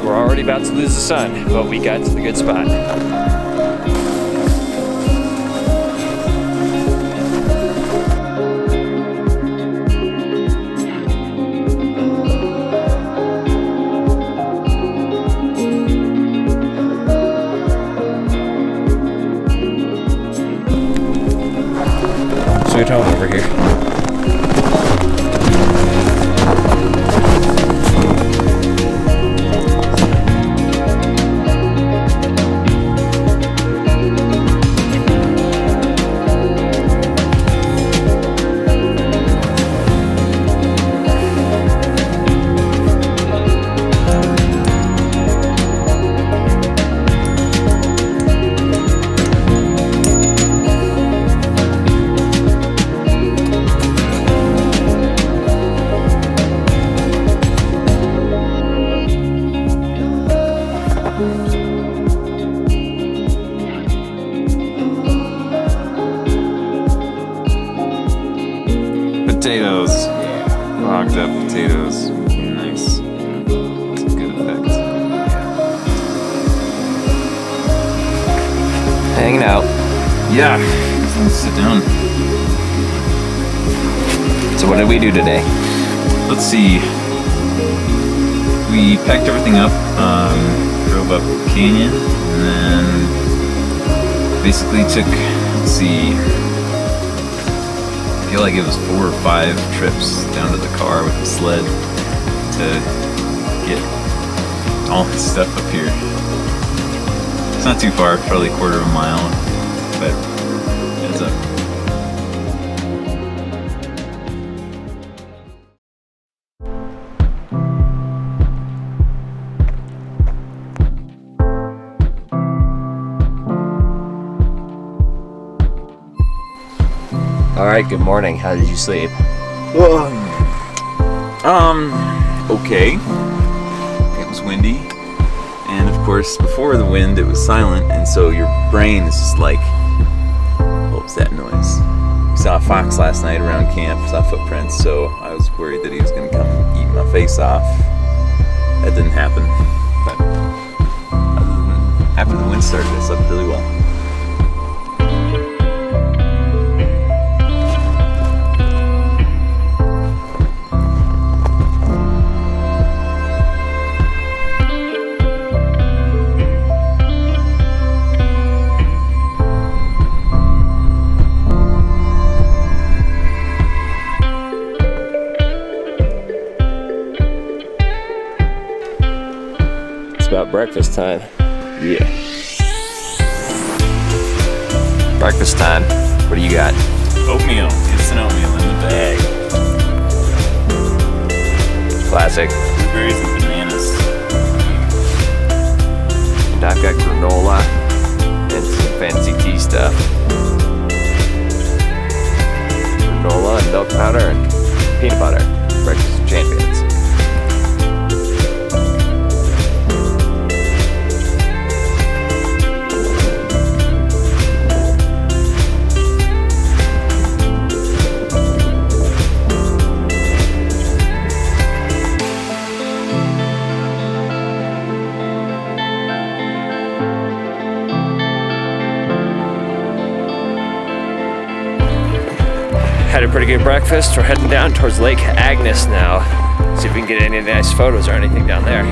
we're already about to lose the sun, but we got to the good spot. Sweet home over here. Potatoes. Locked up potatoes. Nice. It's a good effect. Hanging out. Yeah. Let's sit down. So what did we do today? Let's see. We packed everything up, drove up Canyon, and then basically took, let's see, I feel like it was 4 or 5 trips down to the car with the sled to get all this stuff up here. It's not too far, probably a quarter of a mile, but it adds up. All right, good morning. How did you sleep? Okay. It was windy, and of course, before the wind, it was silent, and so your brain is just like, what was that noise? We saw a fox last night around camp, saw footprints, so I was worried that he was going to come eat my face off. That didn't happen, but other than after the wind started, I slept really well. About breakfast time. Yeah. Breakfast time. What do you got? Oatmeal. Instant oatmeal in the bag. Classic. Blueberries and bananas. And I've got granola and some fancy tea stuff. Granola and milk powder and peanut butter. Breakfast of champions. Had a pretty good breakfast. We're heading down towards Lake Agnes now. See if we can get any nice photos or anything down there.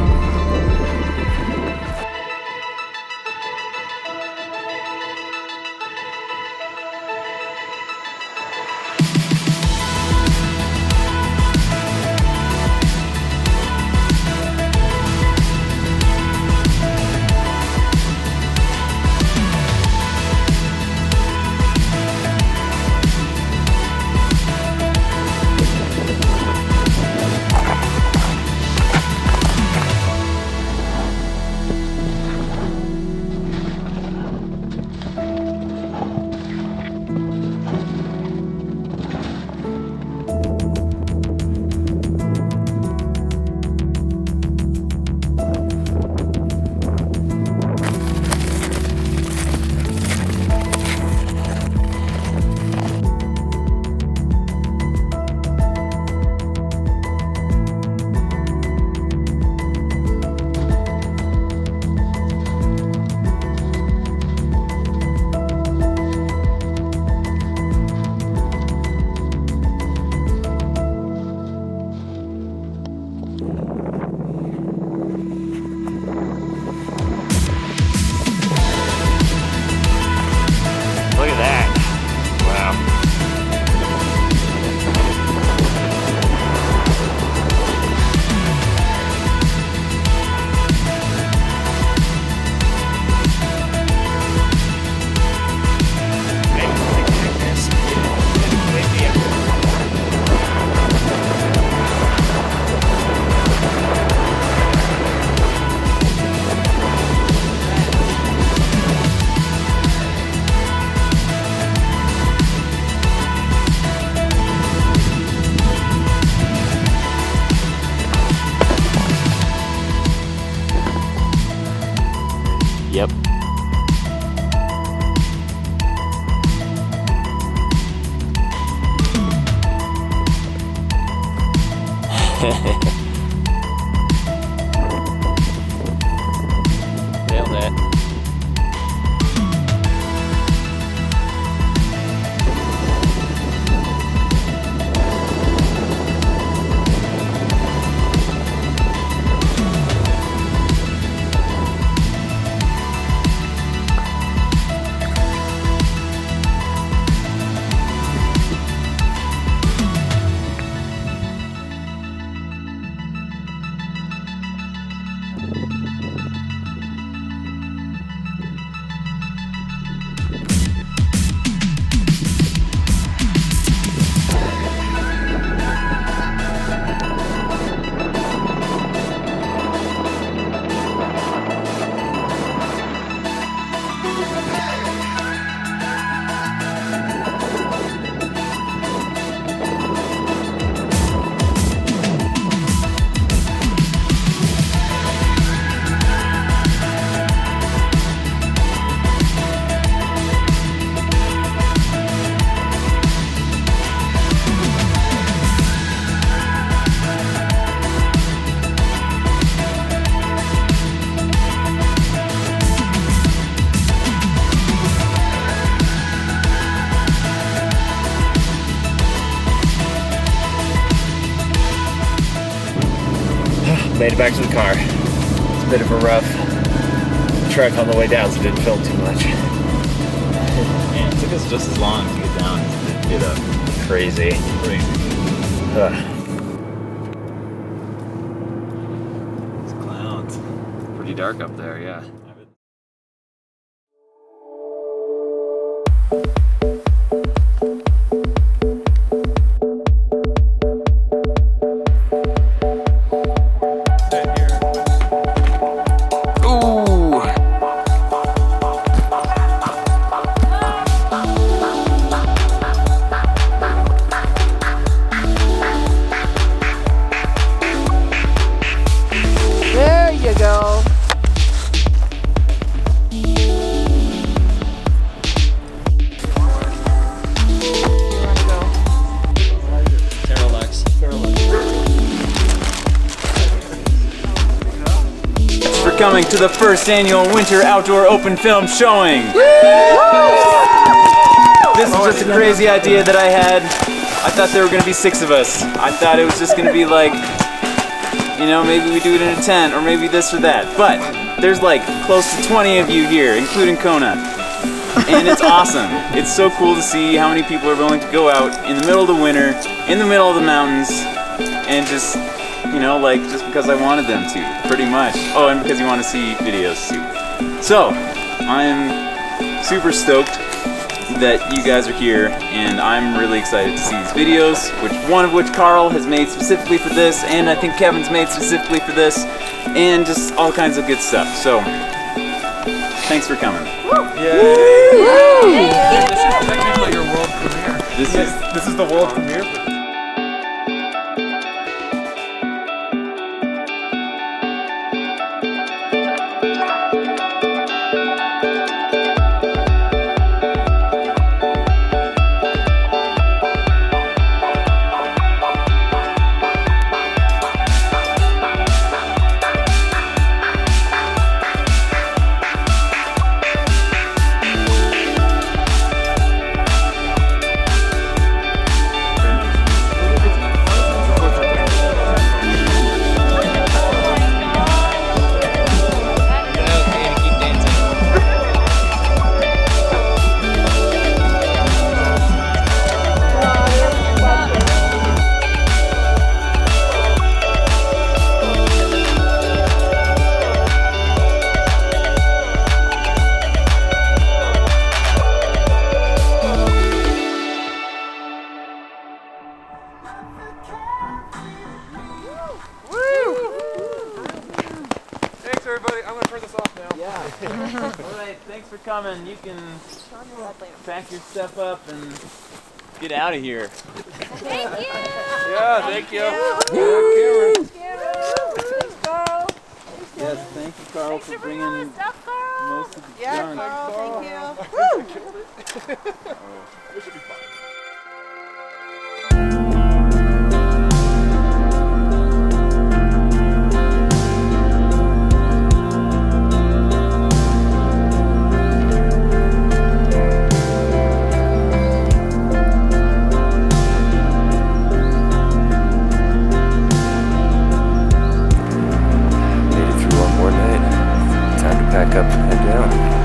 Yep. Nailed it. Made it back to the car. It's a bit of a rough trek on the way down, so didn't film too much. And it took us just as long to get down as to get up. Crazy. It's clouds. Pretty dark up there, yeah. There you go. Thanks for coming to the first annual Winter Outdoor Open Film Showing. This was just a crazy idea that I had. I thought there were going to be 6 of us. I thought it was just going to be like, you know, maybe we do it in a tent or maybe this or that. But there's like close to 20 of you here, including Kona. And it's awesome. It's so cool to see how many people are willing to go out in the middle of the winter, in the middle of the mountains, and just, you know, like just because I wanted them to, pretty much. Oh, and because you want to see videos too. So, I'm super stoked that you guys are here, and I'm really excited to see these videos, one of which Carl has made specifically for this, and I think Kevin's made specifically for this, and just all kinds of good stuff. So, thanks for coming. Yay! This is technically your world premiere. This is the world premiere. Everybody, I'm gonna turn this off now. Yeah. Alright, thanks for coming. You can pack your stuff up and get out of here. Thank you. Yeah, thank you. Thanks, Carl. Yes, thank you, Carl, for bringing stuff, Carl. most of the Yeah, junk. Carl, thank you. We should be fine. Made it through one more night. Time to pack up and head down.